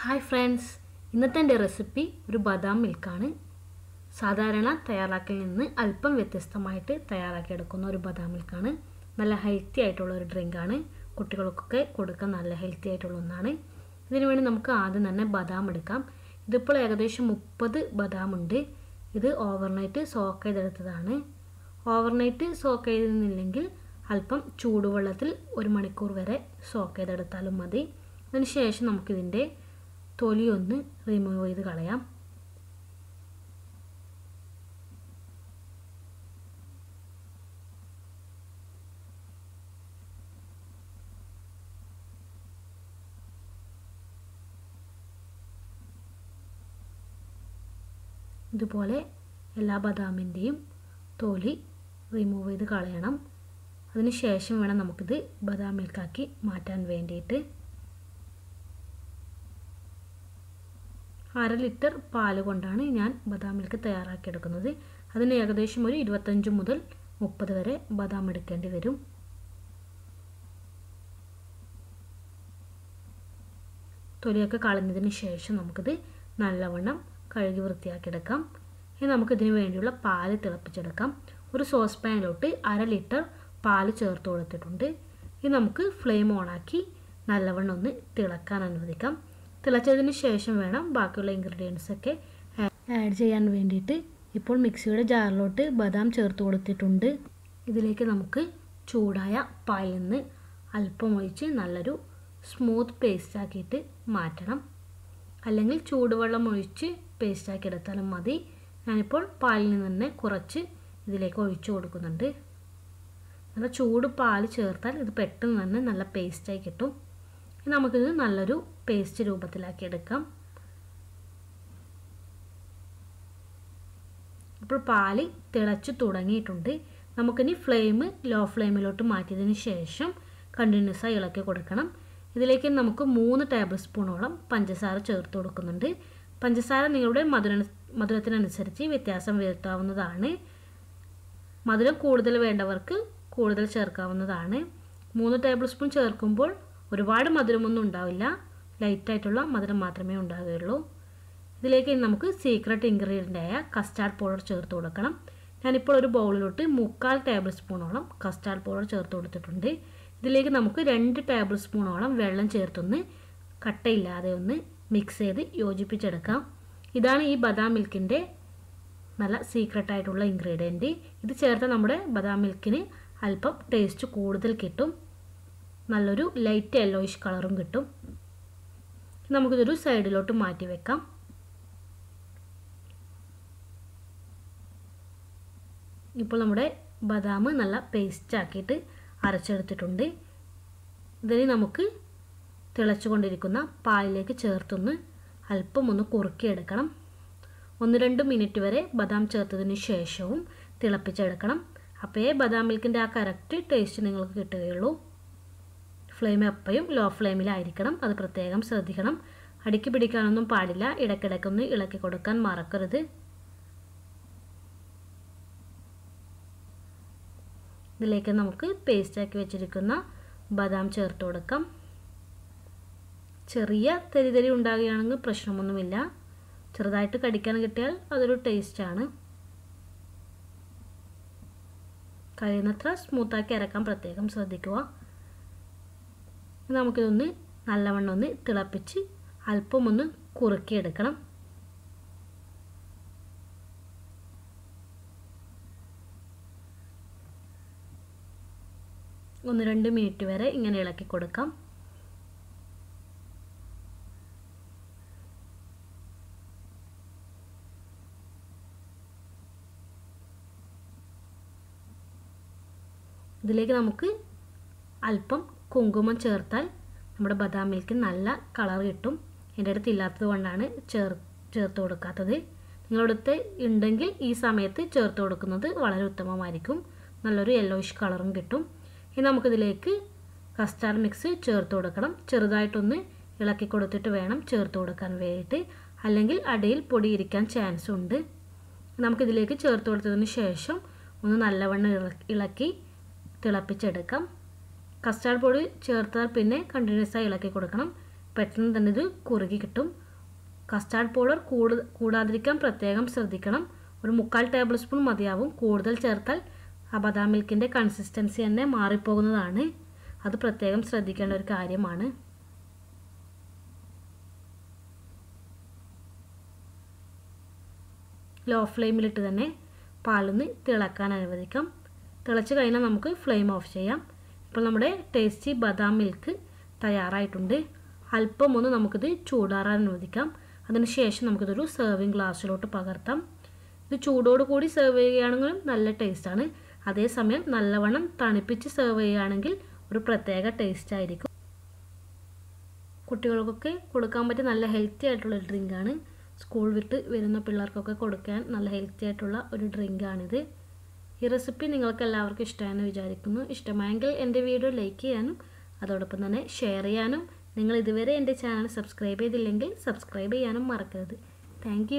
Hi friends, ഇന്നത്തെ എൻ്റെ recipe ഒരു ബദാം മിൽക്കാണ്. സാധാരണ തയ്യാറാക്കലിൽ നിന്ന് അല്പം വ്യത്യസ്തമായിട്ട് തയ്യാറാക്കിയെടുക്കുന്ന ഒരു ബദാം മിൽക്കാണ്. നല്ല ഹെൽത്തി ആയിട്ടുള്ള ഒരു ഡ്രിങ്കാണ്. കുട്ടികൾക്കൊക്കെ കൊടുക്കാൻ നല്ല ഹെൽത്തി ആയിട്ടുള്ള ഒന്നാണ്. ഇതിനു വേണ്ടി നമുക്ക് ആദ്യം തന്നെ ബദാം എടുക്കാം. ഇതിപ്പോൾ ഏകദേശം 30 ബദാം ഉണ്ട്. ഇത് ഓവർനൈറ്റ് സോക്ക് ചെയ്തെടുത്തതാണ്. ഓവർനൈറ്റ് സോക്ക് ചെയ്തിരുന്നില്ലെങ്കിൽ അല്പം ചൂടുവെള്ളത്തിൽ 1 മണിക്കൂർ വരെ സോക്ക് ചെയ്തെടുത്താലും മതി. അതിനുശേഷം നമുക്കിതിൻ്റെ തൊലി ഒന്ന് റിമൂവ് ചെയ്ത് കളയാം. ഇതുപോലെ എല്ലാ ബദാമിൻ്റെയും തൊലി റിമൂവ് ചെയ്ത് കളയണം. അതിനുശേഷം വേണം നമുക്കിത് ബദാം മിൽക്കാക്കി മാറ്റാൻ വേണ്ടിയിട്ട്. 1/2 ലിറ്റർ പാല് കൊണ്ടാണ് ഞാൻ ബദാം മിൽക്ക് തയ്യാറാക്കിയെടുക്കുന്നത്. അതിന് ഏകദേശം ഒരു 25 മുതൽ 30 വരെ ബദാം എടുക്കേണ്ടി വരും. തൊലിയൊക്കെ കളഞ്ഞതിന് ശേഷം നമുക്കിത് നല്ലവണ്ണം കഴുകി വൃത്തിയാക്കിയെടുക്കാം. ഇനി നമുക്കിതിന് വേണ്ടിയുള്ള പാല് തിളപ്പിച്ചെടുക്കാം. ഒരു സോസ് പാനിലോട്ട് 1/2 ലിറ്റർ പാല് ചേർത്ത് കൊടുത്തിട്ടുണ്ട്. ഇനി നമുക്ക് ഫ്ലെയിം ഓണാക്കി നല്ലവണ്ണം ഒന്ന് തിളക്കാൻ അനുവദിക്കാം. തിളച്ചതിന് ശേഷം വേണം ബാക്കിയുള്ള ഇൻഗ്രീഡിയൻസൊക്കെ ആഡ് ചെയ്യാൻ വേണ്ടിയിട്ട്. ഇപ്പോൾ മിക്സിയുടെ ജാറിലോട്ട് ബദാം ചേർത്ത് കൊടുത്തിട്ടുണ്ട്. ഇതിലേക്ക് നമുക്ക് ചൂടായ പാലിൽ നിന്ന് അല്പം ഒഴിച്ച് നല്ലൊരു സ്മൂത്ത് പേസ്റ്റ് ആക്കിയിട്ട് മാറ്റണം. അല്ലെങ്കിൽ ചൂടുവെള്ളം ഒഴിച്ച് പേസ്റ്റാക്കി എടുത്താലും മതി. ഞാനിപ്പോൾ പാലിൽ നിന്ന് തന്നെ കുറച്ച് ഇതിലേക്ക് ഒഴിച്ചു കൊടുക്കുന്നുണ്ട്. നല്ല ചൂട് പാൽ ചേർത്താൽ ഇത് പെട്ടെന്ന് തന്നെ നല്ല പേസ്റ്റായി കിട്ടും. നമുക്കിത് നല്ലൊരു പേസ്റ്റ് രൂപത്തിലാക്കി എടുക്കാം. ഇപ്പോൾ പാല് തിളച്ച് തുടങ്ങിയിട്ടുണ്ട്. നമുക്കിനി ഫ്ലെയിം ലോ ഫ്ലെയിമിലോട്ട് മാറ്റിയതിന് ശേഷം കണ്ടിന്യൂസ് ആയി ഇളക്കി കൊടുക്കണം. ഇതിലേക്ക് നമുക്ക് 3 ടേബിൾ സ്പൂണോളം പഞ്ചസാര ചേർത്ത് കൊടുക്കുന്നുണ്ട്. പഞ്ചസാര നിങ്ങളുടെ മധുരത്തിനനുസരിച്ച് വ്യത്യാസം വരുത്താവുന്നതാണ്. മധുരം കൂടുതൽ വേണ്ടവർക്ക് കൂടുതൽ ചേർക്കാവുന്നതാണ്. 3 ടേബിൾ സ്പൂൺ ചേർക്കുമ്പോൾ ഒരുപാട് മധുരമൊന്നും ഉണ്ടാവില്ല. ലൈറ്റായിട്ടുള്ള മധുരം മാത്രമേ ഉണ്ടാവുകയുള്ളൂ. ഇതിലേക്ക് നമുക്ക് സീക്രട്ട് ഇൻഗ്രീഡിയൻ്റായ കസ്റ്റാർഡ് പൗഡർ ചേർത്ത് കൊടുക്കണം. ഞാനിപ്പോൾ ഒരു ബൗളിലോട്ട് 3/4 ടേബിൾ സ്പൂണോളം കസ്റ്റാർഡ് പൗഡർ ചേർത്ത് കൊടുത്തിട്ടുണ്ട്. ഇതിലേക്ക് നമുക്ക് 2 ടേബിൾ സ്പൂണോളം വെള്ളം ചേർത്തൊന്ന് കട്ടയില്ലാതെ ഒന്ന് മിക്സ് ചെയ്ത് യോജിപ്പിച്ചെടുക്കാം. ഇതാണ് ഈ ബദാം മിൽക്കിൻ്റെ നല്ല സീക്രട്ടായിട്ടുള്ള ഇൻഗ്രീഡിയൻറ്റ്. ഇത് ചേർത്താൽ നമ്മുടെ ബദാം മിൽക്കിന് അല്പം ടേസ്റ്റ് കൂടുതൽ കിട്ടും. നല്ലൊരു ലൈറ്റ് യെല്ലോയിഷ് കളറും കിട്ടും. നമുക്കിതൊരു സൈഡിലോട്ട് മാറ്റി വെക്കാം. ഇപ്പോൾ നമ്മുടെ ബദാം നല്ല പേസ്റ്റ് ആക്കിയിട്ട് അരച്ചെടുത്തിട്ടുണ്ട്. ഇതിന് നമുക്ക് തിളച്ചുകൊണ്ടിരിക്കുന്ന പാലിലേക്ക് ചേർത്തൊന്ന് അല്പം ഒന്ന് കുറുക്കിയെടുക്കണം. 1-2 മിനിറ്റ് വരെ ബദാം ചേർത്തതിന് ശേഷവും തിളപ്പിച്ചെടുക്കണം. അപ്പോഴേ ബദാം മിൽക്കിൻ്റെ ആ കറക്റ്റ് ടേസ്റ്റ് നിങ്ങൾക്ക് കിട്ടുകയുള്ളൂ. ഫ്ലെയിം എപ്പോഴും ലോ ഫ്ലെയിമിലായിരിക്കണം. അത് പ്രത്യേകം ശ്രദ്ധിക്കണം. അടിക്ക് പിടിക്കാനൊന്നും പാടില്ല. ഇടയ്ക്കിടയ്ക്കൊന്ന് ഇളക്കി കൊടുക്കാൻ മറക്കരുത്. ഇതിലേക്ക് നമുക്ക് പേസ്റ്റാക്കി വെച്ചിരിക്കുന്ന ബദാം ചേർത്ത് കൊടുക്കാം. ചെറിയ തരി ഉണ്ടാകുകയാണെങ്കിൽ പ്രശ്നമൊന്നുമില്ല. ചെറുതായിട്ട് കടിക്കാൻ കിട്ടിയാൽ അതൊരു ടേസ്റ്റാണ്. കഴിയുന്നത്ര സ്മൂത്താക്കി അരക്കാൻ പ്രത്യേകം ശ്രദ്ധിക്കുക. നമുക്കിതൊന്ന് നല്ലവണ്ണം ഒന്ന് തിളപ്പിച്ച് അല്പം ഒന്ന് കുറുക്കിയെടുക്കണം. 1-2 മിനിറ്റ് വരെ ഇങ്ങനെ ഇളക്കി കൊടുക്കാം. ഇതിലേക്ക് നമുക്ക് അല്പം കുങ്കുമം ചേർത്താൽ നമ്മുടെ ബദാം മിൽക്ക് നല്ല കളർ കിട്ടും. എൻ്റെ അടുത്ത് ഇല്ലാത്തത് കൊണ്ടാണ് ചേർത്ത് കൊടുക്കാത്തത്. നിങ്ങളുടെ അടുത്ത് ഉണ്ടെങ്കിൽ ഈ സമയത്ത് ചേർത്ത് കൊടുക്കുന്നത് വളരെ ഉത്തമമായിരിക്കും. നല്ലൊരു യെല്ലോയിഷ് കളറും കിട്ടും. ഇനി നമുക്കിതിലേക്ക് കസ്റ്റാർഡ് മിക്സ് ചേർത്ത് കൊടുക്കണം. ചെറുതായിട്ടൊന്ന് ഇളക്കി കൊടുത്തിട്ട് വേണം ചേർത്ത് കൊടുക്കാൻ വേണ്ടിയിട്ട്, അല്ലെങ്കിൽ അടിയിൽ പൊടി ഇരിക്കാൻ ചാൻസ് ഉണ്ട്. നമുക്കിതിലേക്ക് ചേർത്ത് കൊടുത്തതിന് ശേഷം ഒന്ന് നല്ലവണ്ണം ഇളക്കി തിളപ്പിച്ചെടുക്കാം. കസ്റ്റാർഡ് പൊടി ചേർത്താൽ പിന്നെ കണ്ടിന്യൂസ് ആയി ഇളക്കി കൊടുക്കണം. പെട്ടെന്ന് തന്നെ ഇത് കുറുകി കിട്ടും. കസ്റ്റാർഡ് പൗഡർ കൂടാതിരിക്കാൻ പ്രത്യേകം ശ്രദ്ധിക്കണം. ഒരു 3/4 ടേബിൾ സ്പൂൺ മതിയാവും. കൂടുതൽ ചേർത്താൽ ആ ബദാം മിൽക്കിൻ്റെ കൺസിസ്റ്റൻസി തന്നെ മാറിപ്പോകുന്നതാണ്. അത് പ്രത്യേകം ശ്രദ്ധിക്കേണ്ട ഒരു കാര്യമാണ്. ലോ ഫ്ലെയിമിലിട്ട് തന്നെ പാലൊന്ന് തിളക്കാൻ അനുവദിക്കാം. തിളച്ച് കഴിഞ്ഞാൽ നമുക്ക് ഫ്ലെയിം ഓഫ് ചെയ്യാം. ഇപ്പോൾ നമ്മുടെ ടേസ്റ്റി ബദാം മിൽക്ക് തയ്യാറായിട്ടുണ്ട്. അല്പം ഒന്ന് നമുക്കിത് ചൂടാറാൻ അനുവദിക്കാം. അതിനുശേഷം നമുക്കിതൊരു സെർവിങ് ഗ്ലാസ്സിലോട്ട് പകർത്താം. ഇത് ചൂടോട് കൂടി സെർവ് ചെയ്യുകയാണെങ്കിലും നല്ല ടേസ്റ്റാണ്. അതേസമയം നല്ലവണ്ണം തണുപ്പിച്ച് സെർവ് ചെയ്യുകയാണെങ്കിൽ ഒരു പ്രത്യേക ടേസ്റ്റ് ആയിരിക്കും. കുട്ടികൾക്കൊക്കെ കൊടുക്കാൻ പറ്റിയ നല്ല ഹെൽത്തി ആയിട്ടുള്ള ഒരു ഡ്രിങ്കാണ്. സ്കൂൾ വിട്ട് വരുന്ന പിള്ളേർക്കൊക്കെ കൊടുക്കാൻ നല്ല ഹെൽത്തി ആയിട്ടുള്ള ഒരു ഡ്രിങ്കാണിത്. ഈ റെസിപ്പി നിങ്ങൾക്ക് എല്ലാവർക്കും ഇഷ്ടമായെന്ന് വിചാരിക്കുന്നു. ഇഷ്ടമായെങ്കിൽ എൻ്റെ വീഡിയോ ലൈക്ക് ചെയ്യാനും അതോടൊപ്പം തന്നെ ഷെയർ ചെയ്യാനും, നിങ്ങൾ ഇതുവരെ എൻ്റെ ചാനൽ സബ്സ്ക്രൈബ് ചെയ്തില്ലെങ്കിൽ സബ്സ്ക്രൈബ് ചെയ്യാനും മറക്കരുത്. താങ്ക്